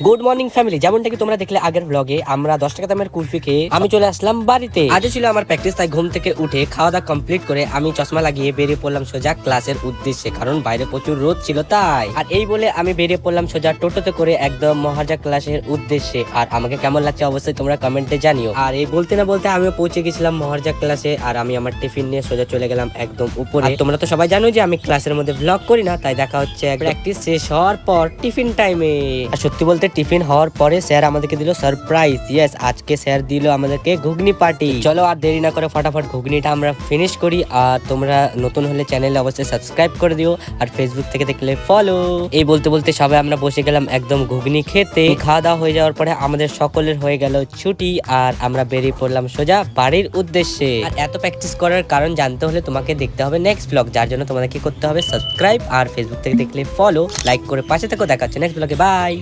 Good morning family, যেমনটা কি তোমরা দেখলে আগের ব্লগে আমরা 10 টাকা দামের কুলফি খেয়ে আমি চলে আসলাম বাড়িতে। আজ ছিল আমার প্র্যাকটিস, তাই ঘুম থেকে উঠে খাওয়া দাওয়া কমপ্লিট করে আমি চশমা লাগিয়ে বেরিয়ে পড়লাম সোজা ক্লাসের উদ্দেশ্যে, কারণ বাইরে প্রচুর রোদ ছিল তাই। আর এই বলে আমি বেরিয়ে পড়লাম সোজা টোটোতে করে একদম মহারাজা ক্লাসের উদ্দেশ্যে। আর আমাকে কেমন লাগছে অবশ্যই তোমরা কমেন্টে জানিও। আর এই বলতে না বলতে আমিও পৌঁছে গেছিলাম মহারাজা ক্লাসে, আর আমি আমার টিফিন নিয়ে সোজা চলে গেলাম একদম উপরে। তোমরা তো সবাই জানো যে আমি ক্লাসের মধ্যে ব্লগ করি না, তাই দেখা হচ্ছে প্র্যাকটিস শেষ হওয়ার পর টিফিন টাইমে। আর সত্যি বলতে টিফিন হওয়ার পরে স্যার আমাদেরকে দিল সারপ্রাইজ। ইয়েস, আজকে স্যার দিল আমাদেরকে ঘুগনি পার্টি। চলো আর দেরি না করে ফটাফট ঘুগনিটা আমরা ফিনিশ করি। আর তোমরা নতুন হলে চ্যানেলে অবশ্যই সাবস্ক্রাইব করে দিও, আর ফেসবুক থেকে দেখলে ফলো। এই বলতে বলতে সবাই আমরা বসে গেলাম একদম ঘুগনি খেতে। খাওয়া দাওয়া হয়ে যাওয়ার পরে আমাদের সকলের হয়ে গেল ছুটি, আর আমরা বেরিয়ে পড়লাম সোজা বাড়ির উদ্দেশ্যে। আর এত প্র্যাকটিস করার কারণ জানতে হলে তোমাকে দেখতে হবে নেক্সট ব্লগ, যার জন্য তোমাদের কি করতে হবে সাবস্ক্রাইব, আর ফেসবুক থেকে দেখলে ফলো, লাইক করে পাশে থেকো। দেখা হচ্ছে নেক্সট ব্লগে, বাই।